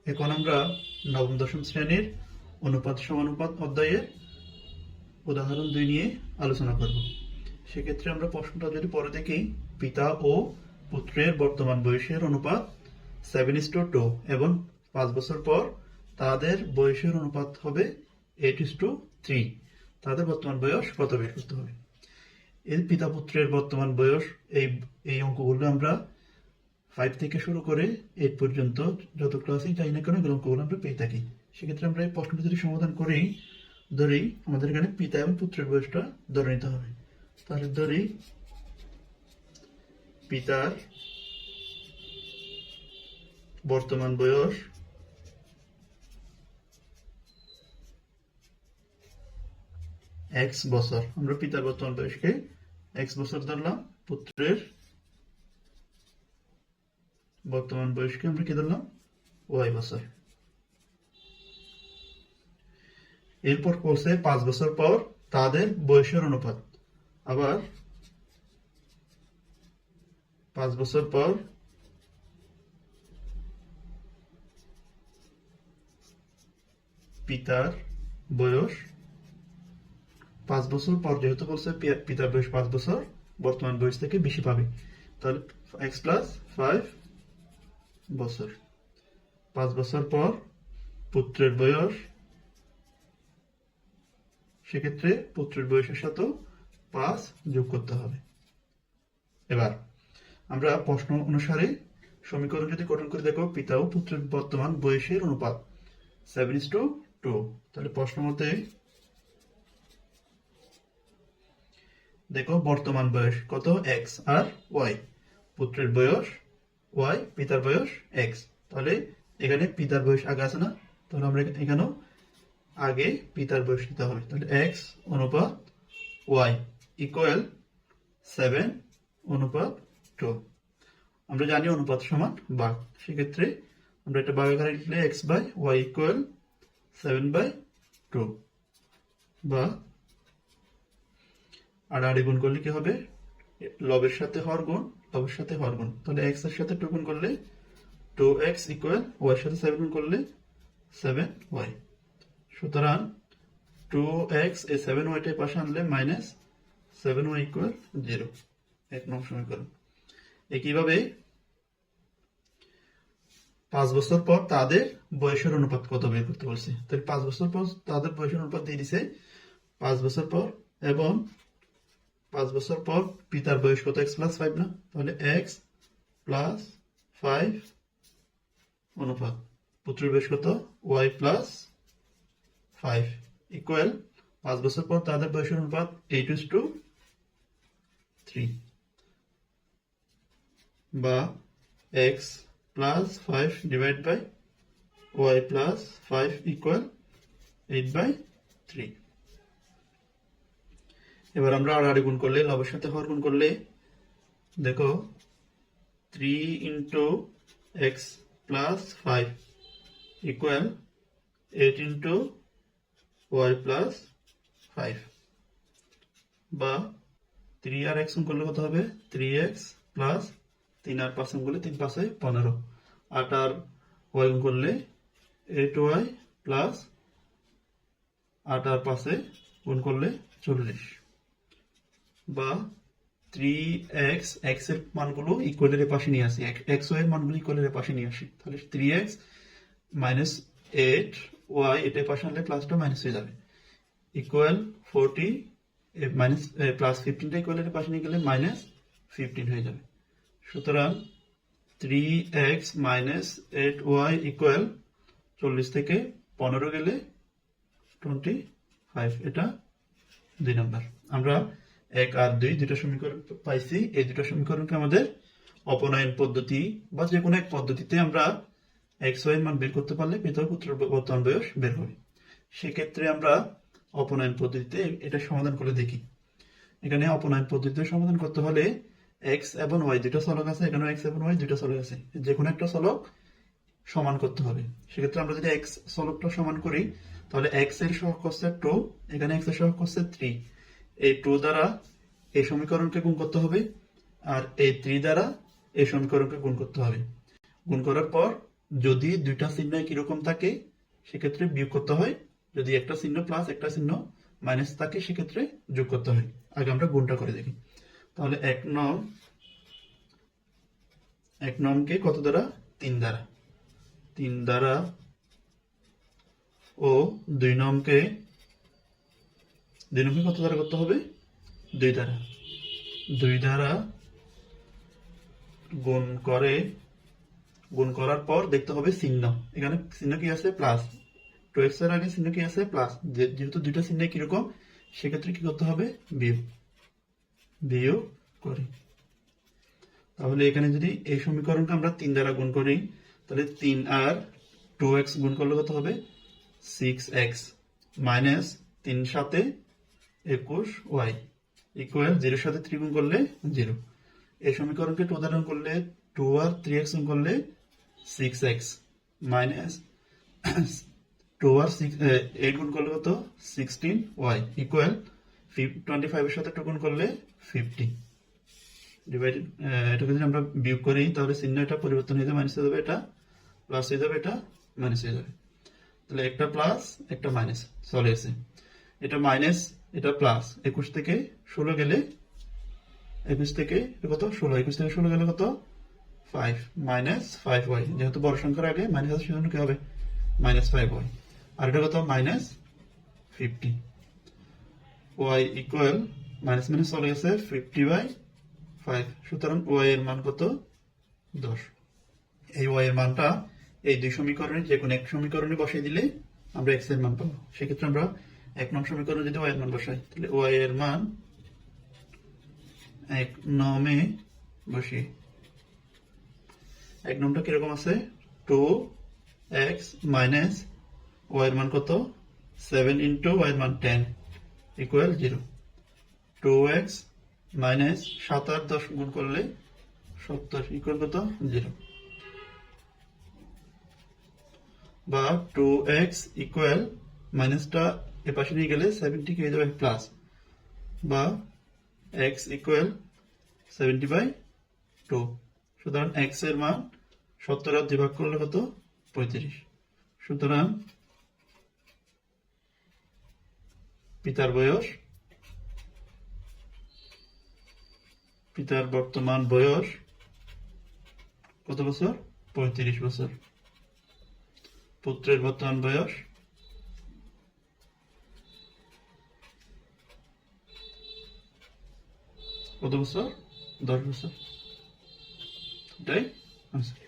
এখন আমরা নবম দশম শ্রেণীর অনুপাত সমানুপাত অধ্যায়ের উদাহরণ 2 নিয়ে আলোচনা করব। সেক্ষেত্রে আমরা প্রশ্নটা যদি পরে দেখি, পিতা ও পুত্রের বর্তমান বয়সের অনুপাত 7:2 এবং 5 বছর পর তাদের বয়সের অনুপাত হবে 8:3। তাদের বর্তমান বয়স কত বের করতে হবে। এই পিতা পুত্রের বর্তমান বয়স এই অঙ্কগুলো আমরা 5 থেকে শুরু করে 8 পর্যন্ত যত ক্লাসেই যাই না কেন এগুলো অঙ্কগুলো আমরা পেয়ে থাকি। সেক্ষেত্রে আমরা এই প্রশ্নটা যদি সমাধান করি, ধরি আমাদের এখানে পিতা এবং পুত্রের বয়সটা ধরে নিতে হবে। তাহলে ধরি পিতার বর্তমান বয়স x বছর। আমরা পিতার বর্তমান বয়সকে x বছর ধরলাম, পুত্রের বর্তমান বয়সকে আমরা কি ধরলাম y বছর। এরপর বলছে 5 বছর পর তাদের বয়সের অনুপাত। আবার 5 বছর পর পিতার বয়স 5 বছর পর, যেহেতু বলছে পিতার বয়স 5 বছর, বর্তমান বয়স থেকে বেশি পাবে, তাহলে x প্লাস 5 বছর। 5 বছর পর পুত্রের বয়স, সেক্ষেত্রে পুত্রের বয়সের সাথে 5 যোগ করতে হবে। এবার আমরা প্রশ্ন অনুসারে সমীকরণ যদি গঠন করে দেখো, পিতা ও পুত্রের বর্তমান বয়সের অনুপাত 7:2। তাহলে প্রশ্ন মতে দেখো বর্তমান বয়স কত, x আর y। পুত্রের বয়স y, পিতার বয়স x। তাহলে এখানে পিতার বয়স আগে আছে না, তাহলে আমরা এখানেও আগে পিতার বয়স নিতে হবে। তাহলে x অনুপাত y ইকুয়াল 7:2। আমরা জানি অনুপাত সমান ভাগ, সেক্ষেত্রে আমরা এটা ভাগ আকারে লিখলে x/y ইকুয়াল 7/2, বা আর গুণ করলে কি হবে, লবের সাথে হর গুণ, লবের সাথে হর গুণ। তাহলে x এর সাথে 2 গুণ করলে 2x ইকুয়াল y এর সাথে 7 গুণ করলে 7y। সুতরাং 2x এই 7y টাই পাশে আনলে মাইনাস 7y ইকুয়াল 0। 1 নং সমীকরণ। একইভাবে 5 বছর পর তাদের বয়সের অনুপাত কত বের করতে বলছে। তাহলে 5 বছর পর তাদের বয়সের অনুপাত দিয়ে দিছে 5 বছর পর, এবং 5 বছর পর পিতার বয়স কত, x প্লাস 5 না, তাহলে x প্লাস 5 অনুপাত পুত্রের বয়স কত, y প্লাস 5 ইকুয়াল 5 বছর পর তাদের বয়সের অনুপাত 8:3, বা x plus 5 divide by y plus 5 equal 8/3। এবার আমরা আর গুণ করলে, লবের সাথে হর গুণ করলে দেখো 3 into x plus 5 equal 8 into y plus 5, বা 3 আর x গুণ করলে কত হবে, 3x প্লাস 3 আর 5 গুণ করলে 3 5 15, 8 আর y গুণ করলে 8y প্লাস 8 আর 5 গুণ করলে 40, বা 3x, x এর মানগুলো ইকুয়ালের পাশে নিয়ে আসি, x y এর মানগুলো ইকুয়ালের পাশে নিয়ে আসি। তাহলে 3x মাইনাস 8y এটার পাশে আনলে প্লাসটা মাইনাস হয়ে যাবে, ইকুয়াল 40, মাইনাস প্লাস 15টা ইকুয়ালের পাশে নিয়ে গেলে মাইনাস 15 হয়ে যাবে। সুতরাং 3x মাইনাস 8y ইকুয়াল 40 থেকে 15 গেলে 25। এটা 2 নম্বর। আমরা 1 আর 2 দুটো সমীকরণ পাইছি। এই দুটো সমীকরণকে আমাদের অপনয়ন পদ্ধতি বা যে কোনো এক পদ্ধতিতে আমরা x y এর মান বের করতে পারলে পিতা ও পুত্রের বর্তমান বয়স বের হবে। সেক্ষেত্রে আমরা অপনয়ন পদ্ধতিতে এটা সমাধান করে দেখি। এখানে অপনয়ন পদ্ধতিতে সমাধান করতে হলে x এবং y দুটো চলক আছে, এখানে x এবং y দুটো চলক আছে, যে কোনো একটা চলক সমান করতে হবে। সেক্ষেত্রে আমরা যদি x চলকটা সমান করি, তাহলে x এর সহগ হচ্ছে 2, এখানে x এর সহগ হচ্ছে 3। এই 2 দ্বারা এই সমীকরণকে গুণ করতে হবে, আর এই 3 দ্বারা এই সমীকরণকে গুণ করতে হবে। গুণ করার পর যদি দুইটা চিহ্ন কিরকম থাকে সেক্ষেত্রে বিয়োগ করতে হয়, যদি একটা চিহ্ন প্লাস একটা চিহ্ন মাইনাস থাকে সেক্ষেত্রে যোগ করতে হয়। আগে আমরা গুণটা করে দেখি। তাহলে এক নমকে কত দ্বারা? 3 দ্বারা, 3 দ্বারা, ও 2 নমকে কত দ্বারা করতে হবে? 2 দ্বারা, 2 দ্বারা গুণ করার পর দেখতে হবে চিহ্ন। এখানে চিহ্ন কি আছে? প্লাস। 2x এর আগে চিহ্ন কি আছে? প্লাস। যেহেতু দুইটা চিহ্ন কিরকম সেক্ষেত্রে কি করতে হবে? বিয়োগ করি। তাহলে এখানে যদি এই সমীকরণকে আমরা 3 দ্বারা গুণ করি তাহলে 3 আর 2x গুণ করলে কত হবে? 6x মাইনাস 3 সাথে 21y ইকুয়াল 0 সাথে 3 গুণ করলে 0। এই সমীকরণকে 2 দ্বারা গুণ করলে 2 আর 3x গুণ করলে 6x মাইনাস 2 আর 8 গুণ করলে কত? 16y ইকুয়াল 25 এর সাথে 2 গুণ করলে 50 ডিভাইডেড। এটাকে যদি আমরা বিয়োগ করি তাহলে চিহ্ন এটা পরিবর্তন হয়ে যাবে, মাইনাস হয়ে যাবে, এটা প্লাস হয়ে যাবে, এটা মাইনাস হয়ে যাবে। তাহলে একটা প্লাস একটা মাইনাস চলে এসে, এটা মাইনাস এটা প্লাস। 21 থেকে 16 গেলে 21 থেকে কত? 16। 21 থেকে 16 গেলে কত? 5 মাইনাস 5y। যেহেতু বড় সংখ্যার আগে মাইনাস আছে সেজন্য কি হবে? Minus 5y। আর এটা কত? Minus 50 y equal minus minus চলে গেছে 50/5। সুতরাং y এর মান কত? 10। এই y এর মানটা এই দুই সমীকরণে যে কোনো এক সমীকরণে বসিয়ে দিলে আমরা x এর মান পাবো। সেক্ষেত্রে আমরা 1 নং সমীকরণে যদি y এর মান বসাই তাহলে y এর মান 1 নমে বসিয়ে, 1 নমটা কিরকম আছে? 2x মাইনাস y এর মান কত? 7 ইন্টু y এর মান 10 ইকুয়াল 0। 2x মাইনাস 7 আর 10 গুণ করলে 70 ইকুয়াল কত? 0। বা 2x ইকুয়াল মাইনাসটা এপাশে নিয়ে গেলে 70 হয়ে যাবে প্লাস, বা x ইকুয়াল 70/2। সুতরাং x এর মান 70 আর 2 ভাগ করলে কত? 35। সুতরাং পিতার বর্তমান বয়স কত বছর? 35 বছর। পুত্রের বর্তমান বয়স কত বছর? 10 বছর। এটাই আনসার।